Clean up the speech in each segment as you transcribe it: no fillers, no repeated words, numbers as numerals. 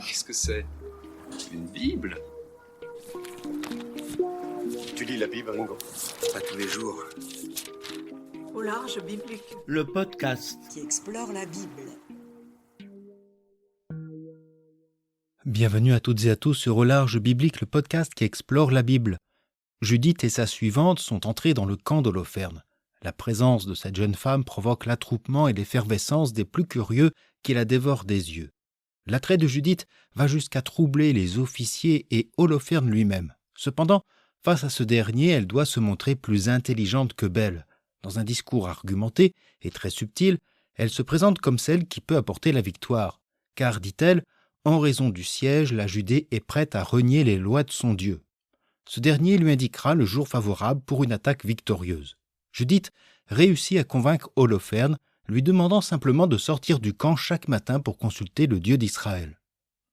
Qu'est-ce que c'est? Une Bible? Tu lis la Bible, Ringo? Pas tous les jours. Au large biblique. Le podcast. Qui explore la Bible. Bienvenue à toutes et à tous sur Au large biblique, le podcast qui explore la Bible. Judith et sa suivante sont entrées dans le camp d'Holoferne. La présence de cette jeune femme provoque l'attroupement et l'effervescence des plus curieux qui la dévorent des yeux. L'attrait de Judith va jusqu'à troubler les officiers et Holoferne lui-même. Cependant, face à ce dernier, elle doit se montrer plus intelligente que belle. Dans un discours argumenté et très subtil, elle se présente comme celle qui peut apporter la victoire. Car, dit-elle, en raison du siège, la Judée est prête à renier les lois de son Dieu. Ce dernier lui indiquera le jour favorable pour une attaque victorieuse. Judith réussit à convaincre Holoferne, lui demandant simplement de sortir du camp chaque matin pour consulter le Dieu d'Israël.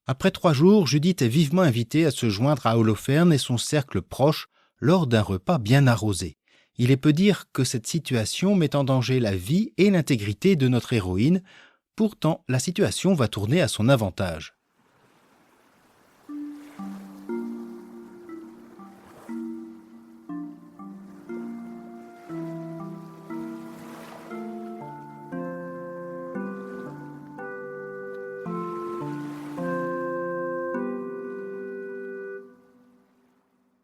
Après 3 jours, Judith est vivement invitée à se joindre à Holoferne et son cercle proche lors d'un repas bien arrosé. Il est peu dire que cette situation met en danger la vie et l'intégrité de notre héroïne. Pourtant, la situation va tourner à son avantage.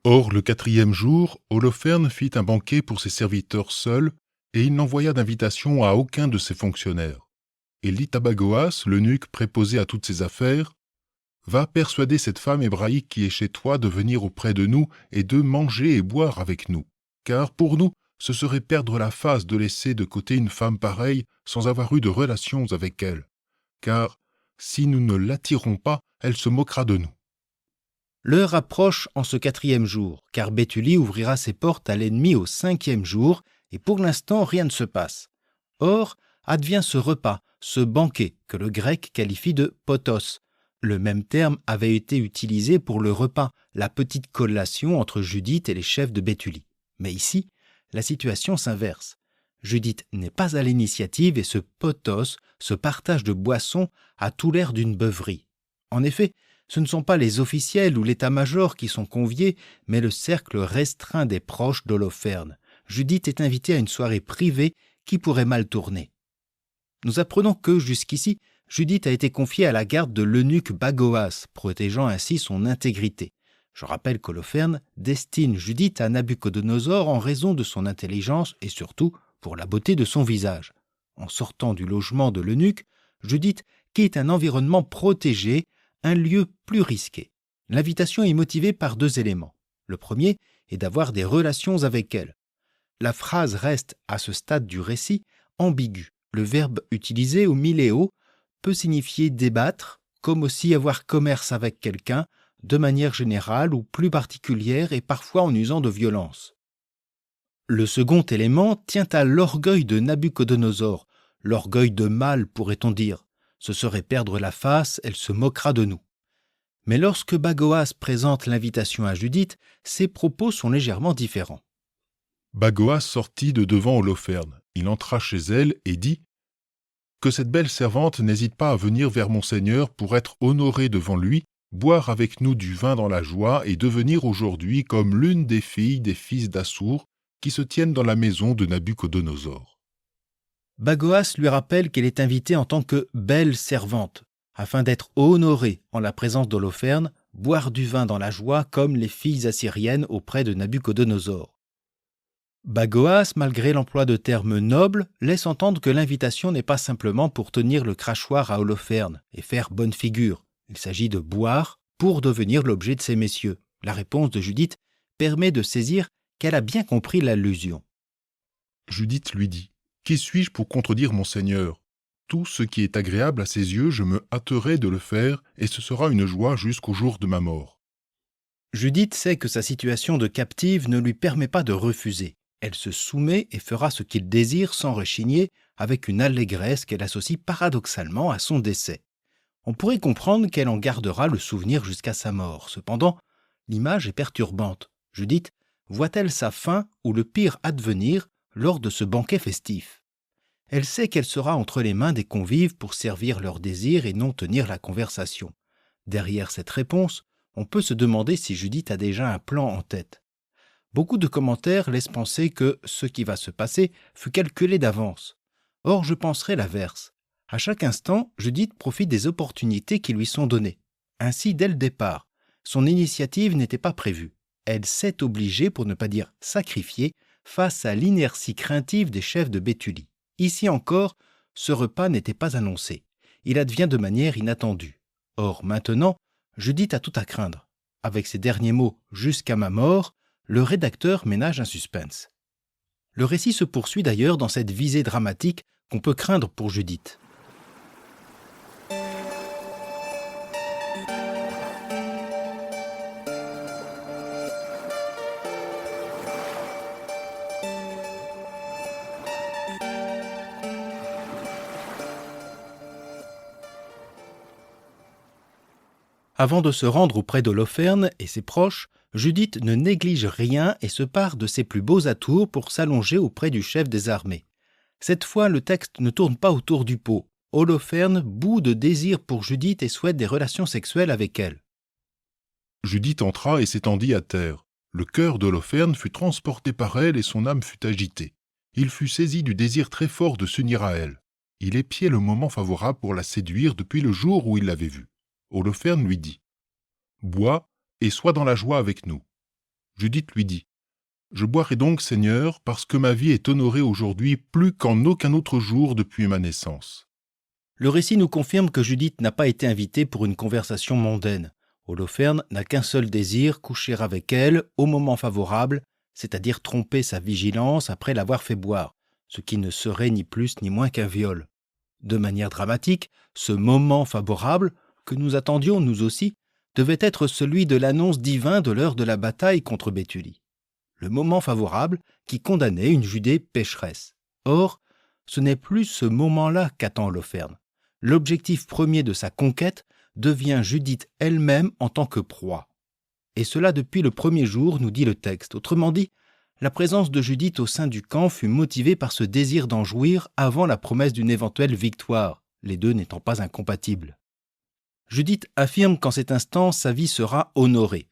Or, le 4e jour, Holoferne fit un banquet pour ses serviteurs seuls, et il n'envoya d'invitation à aucun de ses fonctionnaires. Il dit à Bagoas, l'eunuque préposé à toutes ses affaires, « Va persuader cette femme hébraïque qui est chez toi de venir auprès de nous et de manger et boire avec nous. Car pour nous, ce serait perdre la face de laisser de côté une femme pareille sans avoir eu de relations avec elle. Car si nous ne l'attirons pas, elle se moquera de nous. » L'heure approche en ce 4e jour, car Béthulie ouvrira ses portes à l'ennemi au 5e jour, et pour l'instant rien ne se passe. Or, advient ce repas, ce banquet, que le grec qualifie de potos. Le même terme avait été utilisé pour le repas, la petite collation entre Judith et les chefs de Béthulie. Mais ici, la situation s'inverse. Judith n'est pas à l'initiative et ce potos, ce partage de boissons, a tout l'air d'une beuverie. En effet, ce ne sont pas les officiels ou l'état-major qui sont conviés, mais le cercle restreint des proches d'Holoferne. Judith est invitée à une soirée privée qui pourrait mal tourner. Nous apprenons que, jusqu'ici, Judith a été confiée à la garde de l'eunuque Bagoas, protégeant ainsi son intégrité. Je rappelle qu'Holoferne destine Judith à Nabuchodonosor en raison de son intelligence et surtout pour la beauté de son visage. En sortant du logement de l'eunuque, Judith quitte un environnement protégé, un lieu plus risqué. L'invitation est motivée par 2 éléments. Le premier est d'avoir des relations avec elle. La phrase reste, à ce stade du récit, ambiguë. Le verbe utilisé au miléo peut signifier débattre, comme aussi avoir commerce avec quelqu'un, de manière générale ou plus particulière et parfois en usant de violence. Le second élément tient à l'orgueil de Nabuchodonosor, l'orgueil de mal pourrait-on dire. Ce serait perdre la face, elle se moquera de nous. Mais lorsque Bagoas présente l'invitation à Judith, ses propos sont légèrement différents. Bagoas sortit de devant Holoferne. Il entra chez elle et dit « Que cette belle servante n'hésite pas à venir vers mon Seigneur pour être honorée devant lui, boire avec nous du vin dans la joie et devenir aujourd'hui comme l'une des filles des fils d'Assour qui se tiennent dans la maison de Nabuchodonosor. » Bagoas lui rappelle qu'elle est invitée en tant que « belle servante », afin d'être honorée en la présence d'Holoferne, boire du vin dans la joie comme les filles assyriennes auprès de Nabuchodonosor. Bagoas, malgré l'emploi de termes nobles, laisse entendre que l'invitation n'est pas simplement pour tenir le crachoir à Holoferne et faire bonne figure. Il s'agit de boire pour devenir l'objet de ces messieurs. La réponse de Judith permet de saisir qu'elle a bien compris l'allusion. Judith lui dit « Qui suis-je pour contredire mon Seigneur ? Tout ce qui est agréable à ses yeux, je me hâterai de le faire, et ce sera une joie jusqu'au jour de ma mort. » Judith sait que sa situation de captive ne lui permet pas de refuser. Elle se soumet et fera ce qu'il désire sans rechigner, avec une allégresse qu'elle associe paradoxalement à son décès. On pourrait comprendre qu'elle en gardera le souvenir jusqu'à sa mort. Cependant, l'image est perturbante. Judith voit-elle sa fin ou le pire advenir lors de ce banquet festif? Elle sait qu'elle sera entre les mains des convives pour servir leurs désirs et non tenir la conversation. Derrière cette réponse, on peut se demander si Judith a déjà un plan en tête. Beaucoup de commentaires laissent penser que ce qui va se passer fut calculé d'avance. Or, je penserais l'inverse. À chaque instant, Judith profite des opportunités qui lui sont données. Ainsi, dès le départ, son initiative n'était pas prévue. Elle s'est obligée, pour ne pas dire sacrifiée, face à l'inertie craintive des chefs de Béthulie. Ici encore, ce repas n'était pas annoncé. Il advient de manière inattendue. Or, maintenant, Judith a tout à craindre. Avec ces derniers mots « jusqu'à ma mort », le rédacteur ménage un suspense. Le récit se poursuit d'ailleurs dans cette visée dramatique qu'on peut craindre pour Judith. Avant de se rendre auprès d'Holoferne et ses proches, Judith ne néglige rien et se pare de ses plus beaux atours pour s'allonger auprès du chef des armées. Cette fois, le texte ne tourne pas autour du pot. Holoferne bout de désir pour Judith et souhaite des relations sexuelles avec elle. Judith entra et s'étendit à terre. Le cœur d'Holoferne fut transporté par elle et son âme fut agitée. Il fut saisi du désir très fort de s'unir à elle. Il épiait le moment favorable pour la séduire depuis le jour où il l'avait vue. Holoferne lui dit « Bois et sois dans la joie avec nous. » Judith lui dit « Je boirai donc, Seigneur, parce que ma vie est honorée aujourd'hui plus qu'en aucun autre jour depuis ma naissance. » Le récit nous confirme que Judith n'a pas été invitée pour une conversation mondaine. Holoferne n'a qu'un seul désir, coucher avec elle au moment favorable, c'est-à-dire tromper sa vigilance après l'avoir fait boire, ce qui ne serait ni plus ni moins qu'un viol. De manière dramatique, ce moment favorable, que nous attendions nous aussi, devait être celui de l'annonce divine de l'heure de la bataille contre Béthulie. Le moment favorable qui condamnait une Judée pécheresse. Or, ce n'est plus ce moment-là qu'attend Holoferne. L'objectif premier de sa conquête devient Judith elle-même en tant que proie. Et cela depuis le premier jour, nous dit le texte. Autrement dit, la présence de Judith au sein du camp fut motivée par ce désir d'en jouir avant la promesse d'une éventuelle victoire, les deux n'étant pas incompatibles. Judith affirme qu'en cet instant, sa vie sera honorée.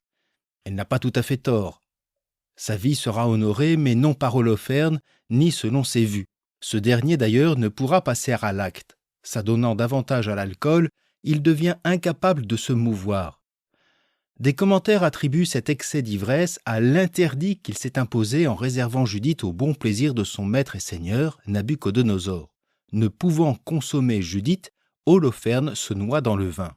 Elle n'a pas tout à fait tort. Sa vie sera honorée, mais non par Holoferne, ni selon ses vues. Ce dernier, d'ailleurs, ne pourra passer à l'acte. S'adonnant davantage à l'alcool, il devient incapable de se mouvoir. Des commentaires attribuent cet excès d'ivresse à l'interdit qu'il s'est imposé en réservant Judith au bon plaisir de son maître et seigneur, Nabuchodonosor. Ne pouvant consommer Judith, Holoferne se noie dans le vin.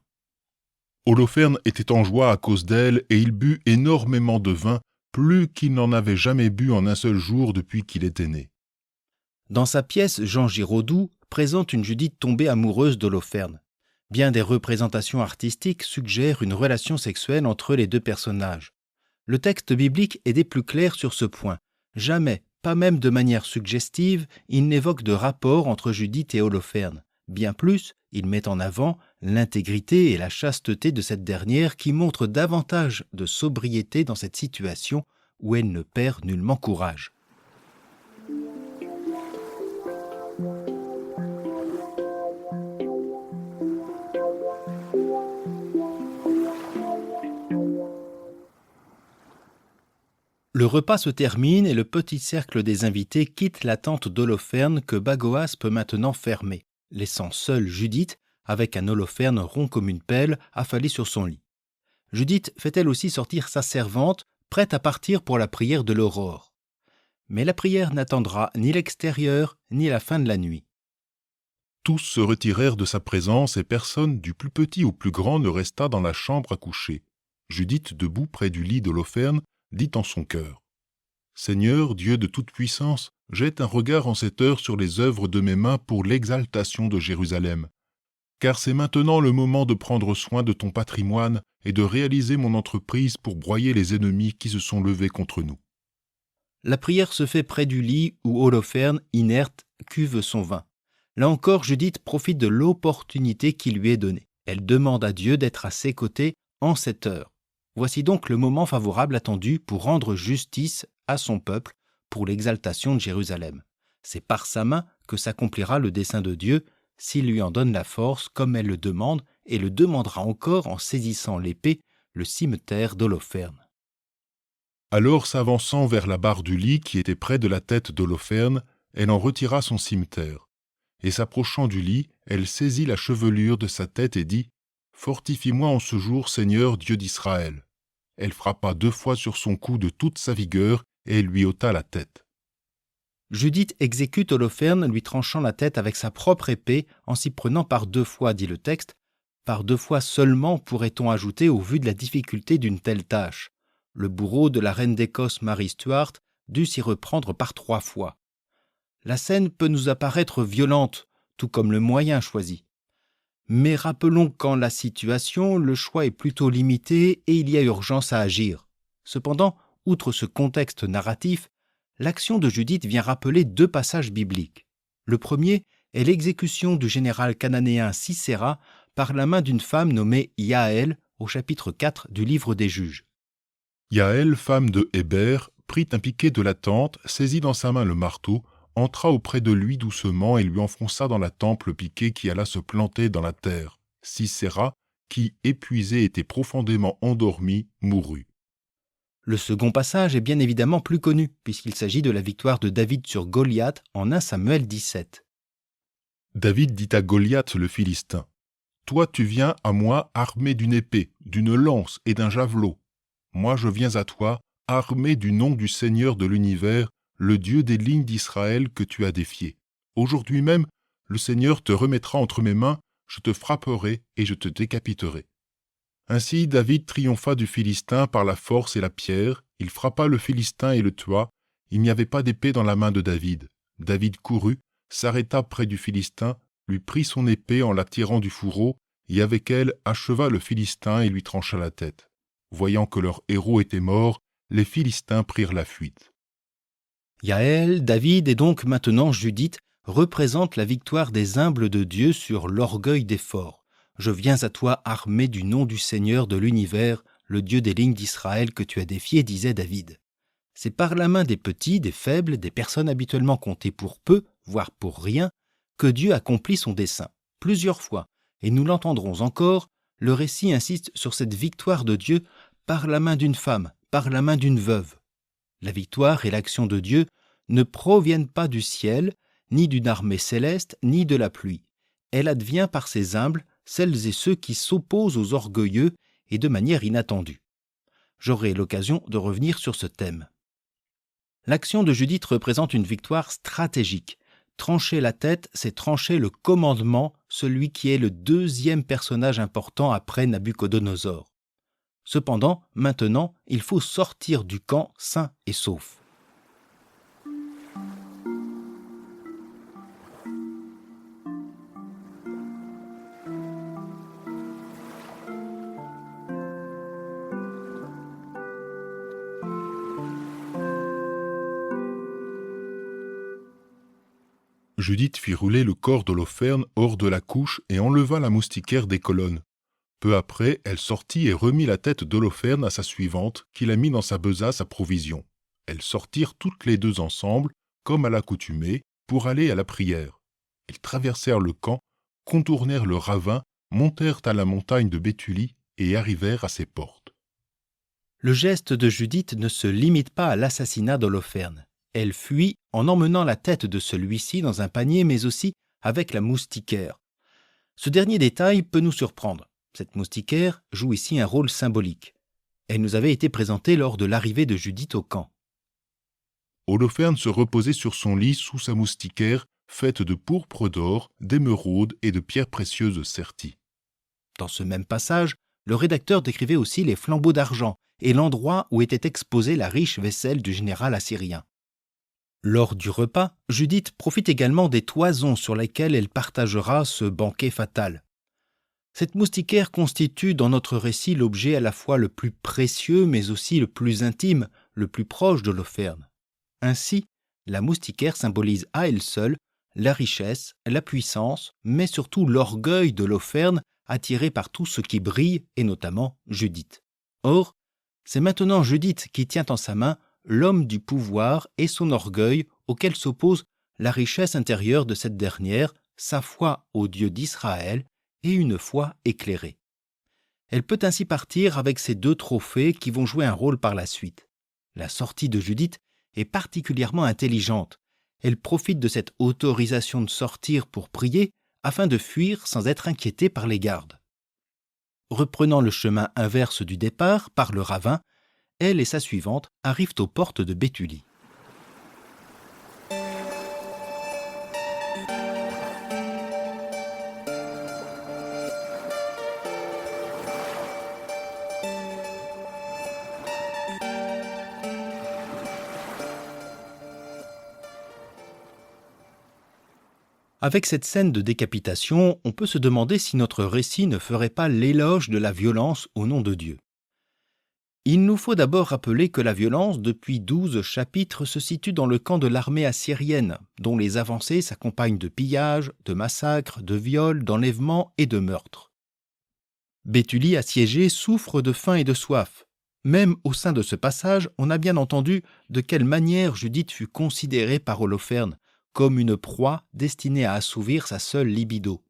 Holoferne était en joie à cause d'elle et il but énormément de vin, plus qu'il n'en avait jamais bu en un seul jour depuis qu'il était né. Dans sa pièce, Jean Giraudoux présente une Judith tombée amoureuse d'Holoferne. Bien des représentations artistiques suggèrent une relation sexuelle entre les deux personnages. Le texte biblique est des plus clairs sur ce point. Jamais, pas même de manière suggestive, il n'évoque de rapport entre Judith et Holoferne. Bien plus, il met en avant l'intégrité et la chasteté de cette dernière qui montre davantage de sobriété dans cette situation où elle ne perd nullement courage. Le repas se termine et le petit cercle des invités quitte la tente d'Holoferne que Bagoas peut maintenant fermer, laissant seule Judith avec un Holoferne rond comme une pelle affalé sur son lit. Judith fait elle aussi sortir sa servante, prête à partir pour la prière de l'aurore. Mais la prière n'attendra ni l'extérieur ni la fin de la nuit. Tous se retirèrent de sa présence et personne, du plus petit au plus grand, ne resta dans la chambre à coucher. Judith, debout près du lit d'Holoferne, dit en son cœur « Seigneur, Dieu de toute puissance, jette un regard en cette heure sur les œuvres de mes mains pour l'exaltation de Jérusalem. Car c'est maintenant le moment de prendre soin de ton patrimoine et de réaliser mon entreprise pour broyer les ennemis qui se sont levés contre nous. » La prière se fait près du lit où Holoferne, inerte, cuve son vin. Là encore, Judith profite de l'opportunité qui lui est donnée. Elle demande à Dieu d'être à ses côtés en cette heure. Voici donc le moment favorable attendu pour rendre justice à son peuple pour l'exaltation de Jérusalem. C'est par sa main que s'accomplira le dessein de Dieu, s'il lui en donne la force comme elle le demande, et le demandera encore en saisissant l'épée, le cimeterre d'Holoferne. Alors s'avançant vers la barre du lit qui était près de la tête d'Holoferne, elle en retira son cimeterre. Et s'approchant du lit, elle saisit la chevelure de sa tête et dit « Fortifie-moi en ce jour, Seigneur, Dieu d'Israël ». Elle frappa 2 fois sur son cou de toute sa vigueur et elle lui ôta la tête. Judith exécute Holoferne, lui tranchant la tête avec sa propre épée, en s'y prenant par 2 fois, dit le texte. Par 2 fois seulement pourrait-on ajouter au vu de la difficulté d'une telle tâche. Le bourreau de la reine d'Écosse Marie Stuart dut s'y reprendre par 3 fois. La scène peut nous apparaître violente, tout comme le moyen choisi. Mais rappelons qu'en la situation, le choix est plutôt limité et il y a urgence à agir. Cependant, outre ce contexte narratif, l'action de Judith vient rappeler 2 passages bibliques. Le premier est l'exécution du général cananéen Sisera par la main d'une femme nommée Yaël au chapitre 4 du livre des Juges. Yaël, femme de Héber, prit un piquet de la tente, saisit dans sa main le marteau, entra auprès de lui doucement et lui enfonça dans la tempe le piquet qui alla se planter dans la terre. Sisera, qui, épuisé, était profondément endormi, mourut. Le second passage est bien évidemment plus connu, puisqu'il s'agit de la victoire de David sur Goliath en 1 Samuel 17. David dit à Goliath le Philistin, « Toi tu viens à moi armé d'une épée, d'une lance et d'un javelot. Moi je viens à toi armé du nom du Seigneur de l'univers, le Dieu des lignes d'Israël que tu as défié. Aujourd'hui même, le Seigneur te remettra entre mes mains, je te frapperai et je te décapiterai. » Ainsi David triompha du Philistin par la force et la pierre, il frappa le Philistin et le tua, il n'y avait pas d'épée dans la main de David. David courut, s'arrêta près du Philistin, lui prit son épée en la tirant du fourreau, et avec elle acheva le Philistin et lui trancha la tête. Voyant que leur héros était mort, les Philistins prirent la fuite. Yaël, David et donc maintenant Judith représentent la victoire des humbles de Dieu sur l'orgueil des forts. Je viens à toi armé du nom du Seigneur de l'univers, le Dieu des lignes d'Israël que tu as défié, disait David. C'est par la main des petits, des faibles, des personnes habituellement comptées pour peu, voire pour rien, que Dieu accomplit son dessein. Plusieurs fois, et nous l'entendrons encore, le récit insiste sur cette victoire de Dieu par la main d'une femme, par la main d'une veuve. La victoire et l'action de Dieu ne proviennent pas du ciel, ni d'une armée céleste, ni de la pluie. Elle advient par ces humbles, celles et ceux qui s'opposent aux orgueilleux et de manière inattendue. J'aurai l'occasion de revenir sur ce thème. L'action de Judith représente une victoire stratégique. Trancher la tête, c'est trancher le commandement, celui qui est le 2e personnage important après Nabuchodonosor. Cependant, maintenant, il faut sortir du camp sain et sauf. Judith fit rouler le corps d'Holoferne hors de la couche et enleva la moustiquaire des colonnes. Peu après, elle sortit et remit la tête d'Holoferne à sa suivante, qui la mit dans sa besace à provisions. Elles sortirent toutes les 2 ensemble, comme à l'accoutumée, pour aller à la prière. Ils traversèrent le camp, contournèrent le ravin, montèrent à la montagne de Béthulie et arrivèrent à ses portes. Le geste de Judith ne se limite pas à l'assassinat d'Holoferne. Elle fuit en emmenant la tête de celui-ci dans un panier, mais aussi avec la moustiquaire. Ce dernier détail peut nous surprendre. Cette moustiquaire joue ici un rôle symbolique. Elle nous avait été présentée lors de l'arrivée de Judith au camp. Holoferne se reposait sur son lit sous sa moustiquaire, faite de pourpre d'or, d'émeraude et de pierres précieuses serties. Dans ce même passage, le rédacteur décrivait aussi les flambeaux d'argent et l'endroit où était exposée la riche vaisselle du général assyrien. Lors du repas, Judith profite également des toisons sur lesquelles elle partagera ce banquet fatal. Cette moustiquaire constitue dans notre récit l'objet à la fois le plus précieux mais aussi le plus intime, le plus proche d'Holoferne. Ainsi, la moustiquaire symbolise à elle seule la richesse, la puissance, mais surtout l'orgueil d'Holoferne attiré par tout ce qui brille et notamment Judith. Or, c'est maintenant Judith qui tient en sa main l'homme du pouvoir et son orgueil auquel s'oppose la richesse intérieure de cette dernière, sa foi au Dieu d'Israël et une foi éclairée. Elle peut ainsi partir avec ces 2 trophées qui vont jouer un rôle par la suite. La sortie de Judith est particulièrement intelligente. Elle profite de cette autorisation de sortir pour prier afin de fuir sans être inquiétée par les gardes. Reprenant le chemin inverse du départ, par le ravin, elle et sa suivante arrivent aux portes de Béthulie. Avec cette scène de décapitation, on peut se demander si notre récit ne ferait pas l'éloge de la violence au nom de Dieu. Il nous faut d'abord rappeler que la violence, depuis 12 chapitres, se situe dans le camp de l'armée assyrienne, dont les avancées s'accompagnent de pillages, de massacres, de viols, d'enlèvements et de meurtres. Béthulie assiégée souffre de faim et de soif. Même au sein de ce passage, on a bien entendu de quelle manière Judith fut considérée par Holoferne, comme une proie destinée à assouvir sa seule libido.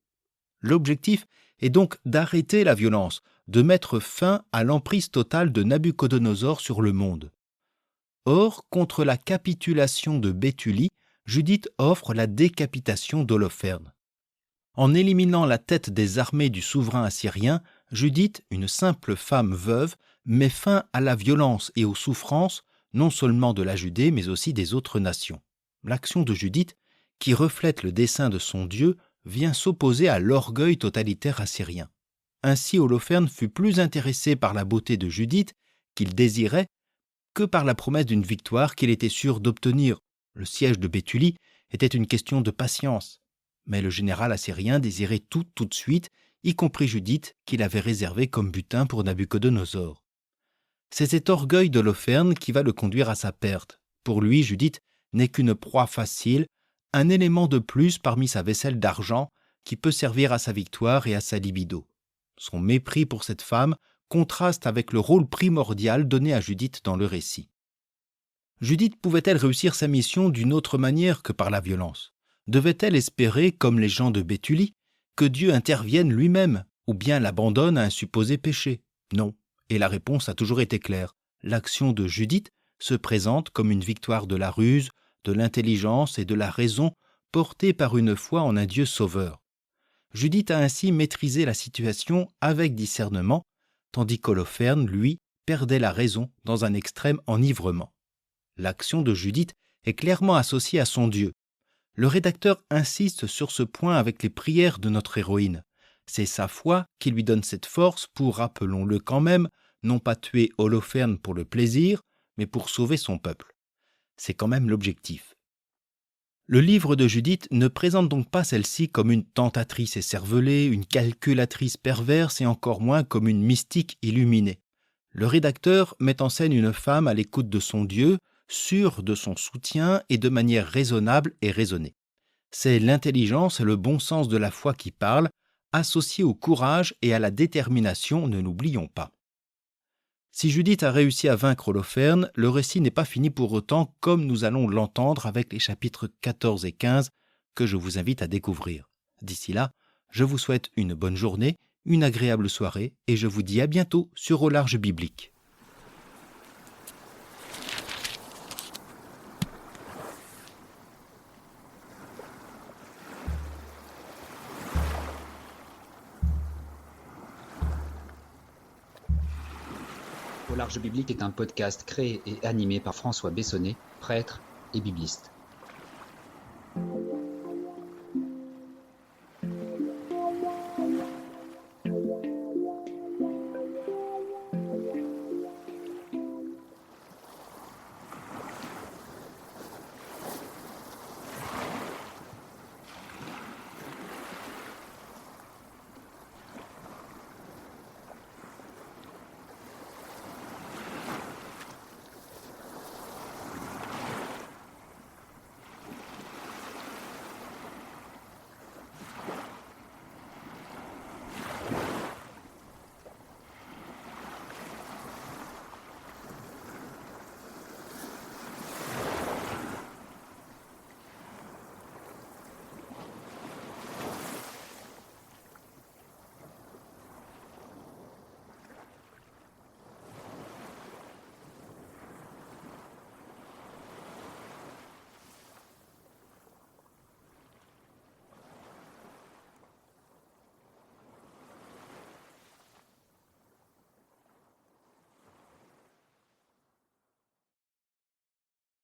L'objectif est donc d'arrêter la violence, de mettre fin à l'emprise totale de Nabuchodonosor sur le monde. Or, contre la capitulation de Béthulie, Judith offre la décapitation d'Holoferne. En éliminant la tête des armées du souverain assyrien, Judith, une simple femme veuve, met fin à la violence et aux souffrances, non seulement de la Judée, mais aussi des autres nations. L'action de Judith, qui reflète le dessein de son Dieu, vient s'opposer à l'orgueil totalitaire assyrien. Ainsi, Holoferne fut plus intéressé par la beauté de Judith, qu'il désirait, que par la promesse d'une victoire qu'il était sûr d'obtenir. Le siège de Béthulie était une question de patience. Mais le général assyrien désirait tout de suite, y compris Judith, qu'il avait réservé comme butin pour Nabuchodonosor. C'est cet orgueil d'Holoferne qui va le conduire à sa perte. Pour lui, Judith n'est qu'une proie facile, un élément de plus parmi sa vaisselle d'argent qui peut servir à sa victoire et à sa libido. Son mépris pour cette femme contraste avec le rôle primordial donné à Judith dans le récit. Judith pouvait-elle réussir sa mission d'une autre manière que par la violence? Devait-elle espérer, comme les gens de Béthulie, que Dieu intervienne lui-même ou bien l'abandonne à un supposé péché? Non, et la réponse a toujours été claire. L'action de Judith se présente comme une victoire de la ruse, de l'intelligence et de la raison portée par une foi en un Dieu sauveur. Judith a ainsi maîtrisé la situation avec discernement, tandis qu'Holoferne, lui, perdait la raison dans un extrême enivrement. L'action de Judith est clairement associée à son Dieu. Le rédacteur insiste sur ce point avec les prières de notre héroïne. C'est sa foi qui lui donne cette force pour, rappelons-le quand même, non pas tuer Holoferne pour le plaisir, mais pour sauver son peuple. C'est quand même l'objectif. Le livre de Judith ne présente donc pas celle-ci comme une tentatrice écervelée, une calculatrice perverse et encore moins comme une mystique illuminée. Le rédacteur met en scène une femme à l'écoute de son Dieu, sûre de son soutien et de manière raisonnable et raisonnée. C'est l'intelligence et le bon sens de la foi qui parlent, associés au courage et à la détermination, ne l'oublions pas. Si Judith a réussi à vaincre Holoferne, le récit n'est pas fini pour autant, comme nous allons l'entendre avec les chapitres 14 et 15 que je vous invite à découvrir. D'ici là, je vous souhaite une bonne journée, une agréable soirée et je vous dis à bientôt sur Au Large Biblique. Au Large Biblique est un podcast créé et animé par François Bessonnet, prêtre et bibliste.